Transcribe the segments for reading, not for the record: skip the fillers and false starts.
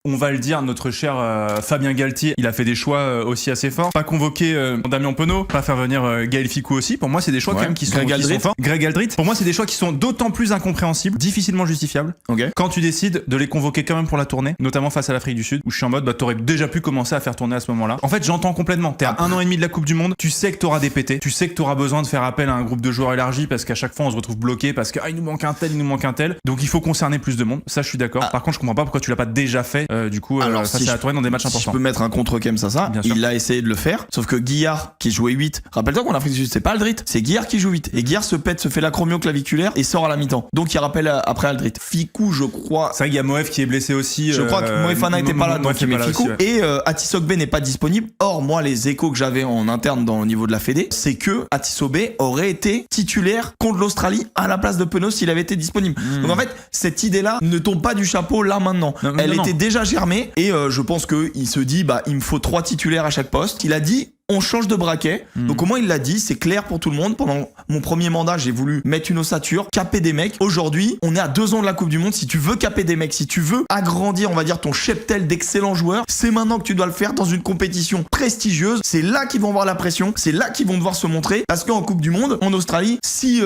On va le dire, notre cher Fabien Galtier, il a fait des choix aussi assez forts. Pas convoquer Damien Penaud, pas faire venir Gaël Ficou aussi. Pour moi, c'est des choix quand même qui sont forts. Greg Aldrit. Pour moi, c'est des choix qui sont d'autant plus incompréhensibles, difficilement justifiables. Quand tu décides de les convoquer quand même pour la tournée, notamment face à l'Afrique du Sud, où je suis en mode, t'aurais déjà pu commencer à faire tourner à ce moment-là. En fait, j'entends complètement. T'es à 1 an et demi de la Coupe du Monde, tu sais que t'auras des pétés, tu sais que t'auras besoin de faire appel à un groupe de joueurs élargi parce qu'à chaque fois on se retrouve bloqué parce que il nous manque un tel, il nous manque un tel. Donc il faut concerner plus de monde. Ça, je suis d'accord. Par contre, je comprends pas pourquoi tu l'as pas déjà fait. Du coup, face à la tournée dans des matchs importants. Si je peux mettre un contre-kem ça, il a essayé de le faire. Sauf que Guillard, qui jouait 8, rappelle-toi qu'en Afrique du Sud, c'est pas Aldrit, c'est Guillard qui joue 8. Et Guillard se fait l'acromioclaviculaire et sort à la mi-temps. Donc il rappelle après Aldrit. Ficou, je crois. C'est vrai qu'il y a Moef qui est blessé aussi. Je crois que Moefana était pas là, donc il met Ficou. Et Atisobé n'est pas disponible. Or, moi, les échos que j'avais en interne au niveau de la Fédé, c'est que Atisobé aurait été titulaire contre l'Australie à la place de Penaud s'il avait été disponible. Donc en fait, cette idée-là ne tombe pas du chapeau là maintenant. Elle était déjà germée et je pense qu'il se dit, il me faut 3 titulaires à chaque poste. Il a dit, on change de braquet. Donc au moins il l'a dit, c'est clair pour tout le monde. Pendant mon premier mandat, j'ai voulu mettre une ossature, caper des mecs. Aujourd'hui, on est à 2 ans de la Coupe du Monde. Si tu veux caper des mecs, si tu veux agrandir, on va dire, ton cheptel d'excellents joueurs, c'est maintenant que tu dois le faire dans une compétition prestigieuse. C'est là qu'ils vont avoir la pression, c'est là qu'ils vont devoir se montrer. Parce qu'en Coupe du Monde, en Australie, si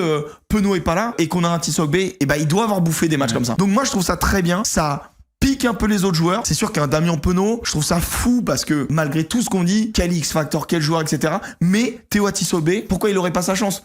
Penaud est pas là et qu'on a un Tissogbe, il doit avoir bouffé des matchs comme ça. Donc moi je trouve ça très bien. Ça pique un peu les autres joueurs. C'est sûr qu'un Damien Penaud, je trouve ça fou parce que malgré tout ce qu'on dit, quel X-Factor, quel joueur, etc. Mais Théo Atisobé, pourquoi il aurait pas sa chance?